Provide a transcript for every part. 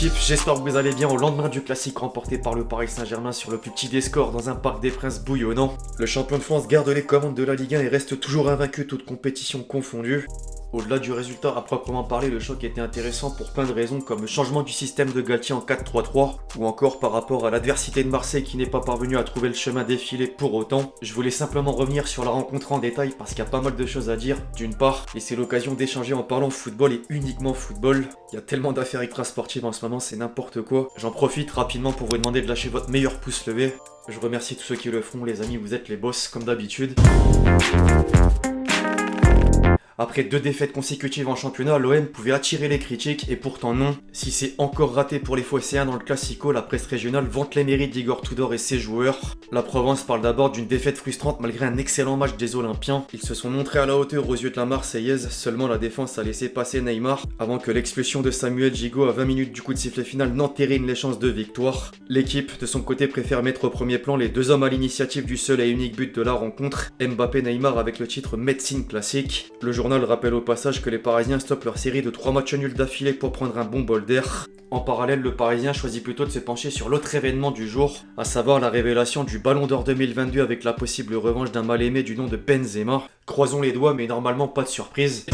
l'équipe, j'espère que vous allez bien au lendemain du classique remporté par le Paris Saint-Germain sur le plus petit des scores dans un Parc des Princes bouillonnant. Le champion de France garde les commandes de la Ligue 1 et reste toujours invaincu toutes compétitions confondues. Au-delà du résultat à proprement parler, le choc était intéressant pour plein de raisons comme le changement du système de Galtier en 4-3-3 ou encore par rapport à l'adversité de Marseille qui n'est pas parvenu à trouver le chemin défilé pour autant. Je voulais simplement revenir sur la rencontre en détail parce qu'il y a pas mal de choses à dire d'une part et c'est l'occasion d'échanger en parlant football et uniquement football. Il y a tellement d'affaires extrasportives en ce moment, c'est n'importe quoi. J'en profite rapidement pour vous demander de lâcher votre meilleur pouce levé. Je remercie tous ceux qui le font, les amis, vous êtes les boss comme d'habitude. Après 2 défaites consécutives en championnat, l'OM pouvait attirer les critiques et pourtant non. Si c'est encore raté pour les Phocéens dans le Classico, la presse régionale vante les mérites d'Igor Tudor et ses joueurs. La Provence parle d'abord d'une défaite frustrante malgré un excellent match des Olympiens. Ils se sont montrés à la hauteur aux yeux de la Marseillaise, seulement la défense a laissé passer Neymar avant que l'expulsion de Samuel Gigot à 20 minutes du coup de sifflet final n'entérine les chances de victoire. L'équipe, de son côté, préfère mettre au premier plan les 2 hommes à l'initiative du seul et unique but de la rencontre, Mbappé-Neymar avec le titre Médecine classique. Le journal rappelle au passage que les Parisiens stoppent leur série de 3 matchs nuls d'affilée pour prendre un bon bol d'air. En parallèle, le Parisien choisit plutôt de se pencher sur l'autre événement du jour, à savoir la révélation du Ballon d'Or 2022 avec la possible revanche d'un mal-aimé du nom de Benzema. Croisons les doigts, mais normalement pas de surprise.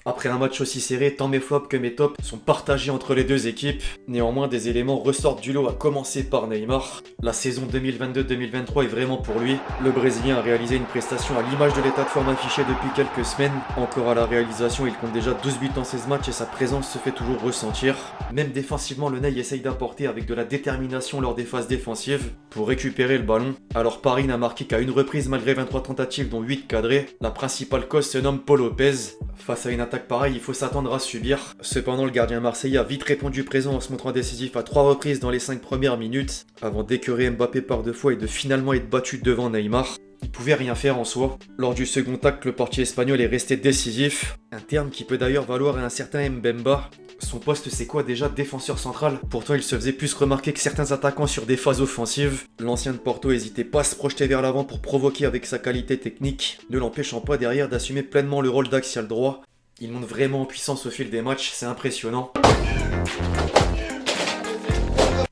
Après un match aussi serré, tant mes flops que mes tops sont partagés entre les deux équipes. Néanmoins, des éléments ressortent du lot à commencer par Neymar. La saison 2022-2023 est vraiment pour lui. Le Brésilien a réalisé une prestation à l'image de l'état de forme affiché depuis quelques semaines. Encore à la réalisation, il compte déjà 12 buts en 16 matchs et sa présence se fait toujours ressentir. Même défensivement, le Ney essaye d'apporter avec de la détermination lors des phases défensives pour récupérer le ballon. Alors Paris n'a marqué qu'à une reprise malgré 23 tentatives dont 8 cadrées. La principale cause se nomme Paul Lopez. Face à une attaque pareille, il faut s'attendre à subir. Cependant, le gardien marseillais a vite répondu présent en se montrant décisif à 3 reprises dans les 5 premières minutes, avant d'écœurer Mbappé par 2 fois et de finalement être battu devant Neymar. Il pouvait rien faire en soi. Lors du second acte, le portier espagnol est resté décisif, un terme qui peut d'ailleurs valoir à un certain Mbemba. Son poste c'est quoi déjà? Défenseur central. Pourtant il se faisait plus remarquer que certains attaquants sur des phases offensives. L'ancien de Porto hésitait pas à se projeter vers l'avant pour provoquer avec sa qualité technique, ne l'empêchant pas derrière d'assumer pleinement le rôle d'axial droit. Il monte vraiment en puissance au fil des matchs, c'est impressionnant.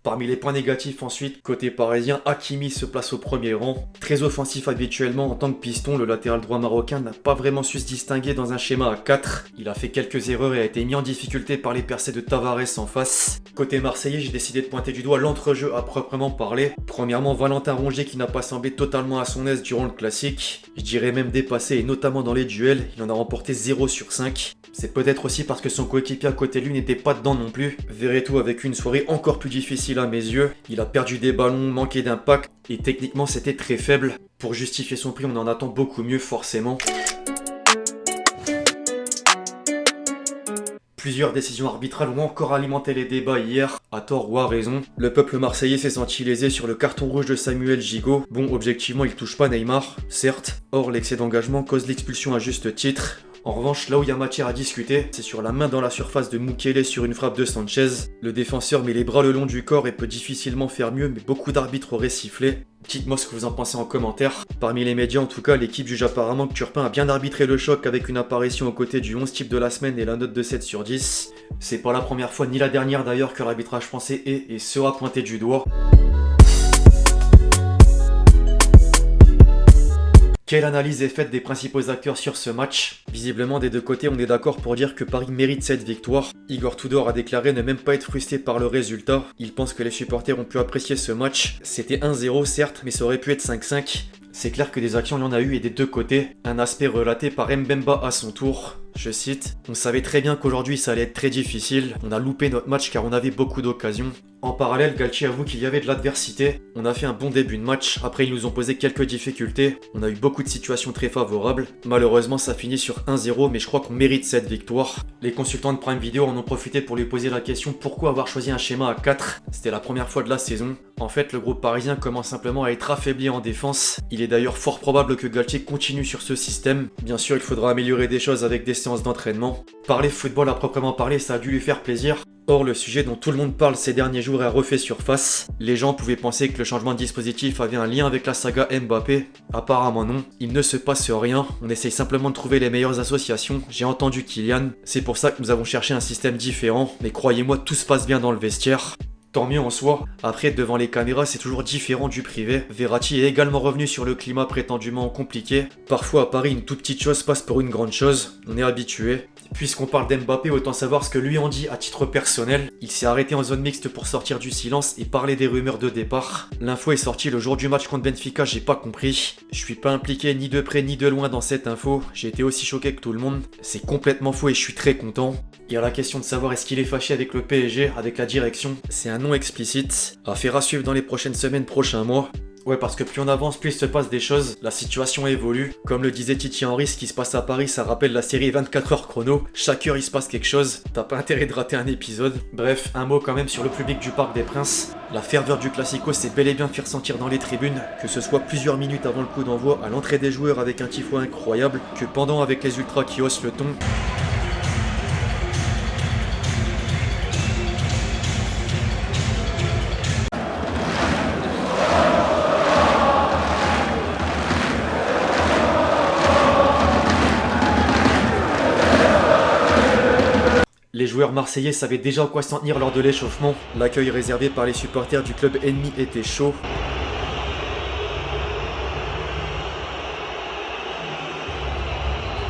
Parmi les points négatifs ensuite, côté parisien, Hakimi se place au premier rang. Très offensif habituellement en tant que piston, le latéral droit marocain n'a pas vraiment su se distinguer dans un schéma à 4. Il a fait quelques erreurs et a été mis en difficulté par les percées de Tavares en face. Côté marseillais, j'ai décidé de pointer du doigt l'entrejeu à proprement parler. Premièrement, Valentin Rongier qui n'a pas semblé totalement à son aise durant le classique. Je dirais même dépassé et notamment dans les duels, il en a remporté 0 sur 5. C'est peut-être aussi parce que son coéquipier à côté de lui n'était pas dedans non plus. Verretou avec une soirée encore plus difficile à mes yeux. Il a perdu des ballons, manqué d'impact et techniquement c'était très faible. Pour justifier son prix, on en attend beaucoup mieux forcément. Plusieurs décisions arbitrales ont encore alimenté les débats hier, à tort ou à raison. Le peuple marseillais s'est senti lésé sur le carton rouge de Samuel Gigot. Bon, objectivement, il touche pas Neymar, certes. Or, l'excès d'engagement cause l'expulsion à juste titre. En revanche, là où il y a matière à discuter, c'est sur la main dans la surface de Mukiele sur une frappe de Sanchez. Le défenseur met les bras le long du corps et peut difficilement faire mieux, mais beaucoup d'arbitres auraient sifflé. Dites-moi ce que vous en pensez en commentaire. Parmi les médias en tout cas, l'équipe juge apparemment que Turpin a bien arbitré le choc avec une apparition aux côtés du 11 type de la semaine et la note de 7 sur 10. C'est pas la première fois ni la dernière d'ailleurs que l'arbitrage français est et sera pointé du doigt. Quelle analyse est faite des principaux acteurs sur ce match? Visiblement des deux côtés on est d'accord pour dire que Paris mérite cette victoire. Igor Tudor a déclaré ne même pas être frustré par le résultat. Il pense que les supporters ont pu apprécier ce match. C'était 1-0 certes, mais ça aurait pu être 5-5. C'est clair que des actions il y en a eu et des deux côtés. Un aspect relaté par Mbemba à son tour. Je cite, on savait très bien qu'aujourd'hui ça allait être très difficile, on a loupé notre match car on avait beaucoup d'occasions. En parallèle, Galtier avoue qu'il y avait de l'adversité, on a fait un bon début de match, après ils nous ont posé quelques difficultés, on a eu beaucoup de situations très favorables, malheureusement ça finit sur 1-0 mais je crois qu'on mérite cette victoire. Les consultants de Prime Video en ont profité pour lui poser la question pourquoi avoir choisi un schéma à 4, c'était la première fois de la saison. En fait le groupe parisien commence simplement à être affaibli en défense, il est d'ailleurs fort probable que Galtier continue sur ce système, bien sûr il faudra améliorer des choses avec des séances d'entraînement. Parler football à proprement parler, ça a dû lui faire plaisir. Or, le sujet dont tout le monde parle ces derniers jours a refait surface. Les gens pouvaient penser que le changement de dispositif avait un lien avec la saga Mbappé. Apparemment non, il ne se passe rien, on essaye simplement de trouver les meilleures associations. J'ai entendu Kylian, c'est pour ça que nous avons cherché un système différent, mais croyez-moi, tout se passe bien dans le vestiaire. Tant mieux en soi. Après, devant les caméras, c'est toujours différent du privé. Verratti est également revenu sur le climat prétendument compliqué. Parfois à Paris, une toute petite chose passe pour une grande chose. On est habitué. Puisqu'on parle d'Mbappé, autant savoir ce que lui en dit à titre personnel. Il s'est arrêté en zone mixte pour sortir du silence et parler des rumeurs de départ. L'info est sortie le jour du match contre Benfica, j'ai pas compris. Je suis pas impliqué ni de près ni de loin dans cette info. J'ai été aussi choqué que tout le monde. C'est complètement faux et je suis très content. Il y a la question de savoir est-ce qu'il est fâché avec le PSG, avec la direction. C'est un non explicite. Affaire à suivre dans les prochaines semaines, prochains mois. Ouais, parce que plus on avance, plus il se passe des choses, la situation évolue. Comme le disait Titi Henry, ce qui se passe à Paris, ça rappelle la série 24 heures chrono. Chaque heure, il se passe quelque chose, t'as pas intérêt de rater un épisode. Bref, un mot quand même sur le public du Parc des Princes. La ferveur du Classico s'est bel et bien fait ressentir dans les tribunes, que ce soit plusieurs minutes avant le coup d'envoi, à l'entrée des joueurs avec un tifo incroyable, que pendant avec les ultras qui haussent le ton. Les joueurs marseillais savaient déjà à quoi s'en tenir lors de l'échauffement. L'accueil réservé par les supporters du club ennemi était chaud.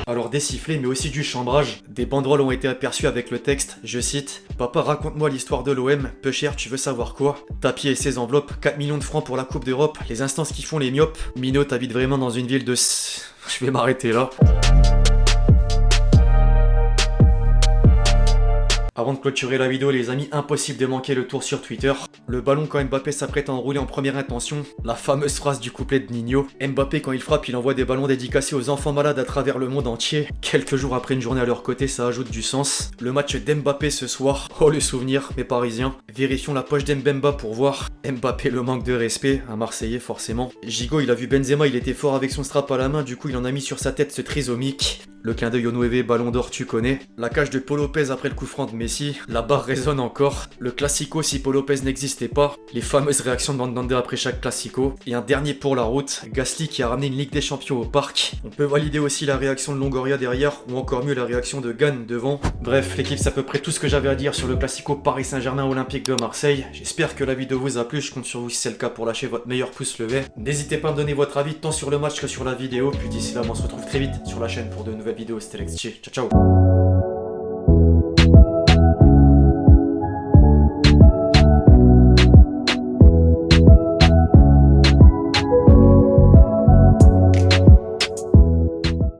Alors des sifflets mais aussi du chambrage. Des banderoles ont été aperçues avec le texte, je cite « Papa, raconte-moi l'histoire de l'OM, peu cher, tu veux savoir quoi ?» Tapie et ses enveloppes, 4 millions de francs pour la Coupe d'Europe, les instances qui font les myopes. Minot habite vraiment dans une ville de... Je vais m'arrêter là. Avant de clôturer la vidéo les amis, impossible de manquer le tour sur Twitter. Le ballon quand Mbappé s'apprête à enrouler en première intention. La fameuse phrase du couplet de Nino. Mbappé quand il frappe, il envoie des ballons dédicacés aux enfants malades à travers le monde entier. Quelques jours après une journée à leur côté, ça ajoute du sens. Le match d'Mbappé ce soir. Oh le souvenir, mes parisiens. Vérifions la poche d'Mbemba pour voir. Mbappé le manque de respect, un Marseillais forcément. Gigot il a vu Benzema, il était fort avec son strap à la main, du coup il en a mis sur sa tête ce trisomique. Le clin d'œil au 9, ballon d'or tu connais. La cage de Paul Lopez après le coup franc de Messi. La barre résonne encore. Le Classico si Paul Lopez n'existait pas. Les fameuses réactions de Mandanda après chaque Classico. Et un dernier pour la route. Gasly qui a ramené une Ligue des Champions au parc. On peut valider aussi la réaction de Longoria derrière. Ou encore mieux la réaction de Gann devant. Bref, l'équipe c'est à peu près tout ce que j'avais à dire sur le Classico Paris Saint-Germain Olympique de Marseille. J'espère que la vidéo vous a plu. Je compte sur vous si c'est le cas pour lâcher votre meilleur pouce levé. N'hésitez pas à me donner votre avis tant sur le match que sur la vidéo. Puis d'ici là, on se retrouve très vite sur la chaîne pour de nouvelles vidéos. C'était Lex. Ciao ciao.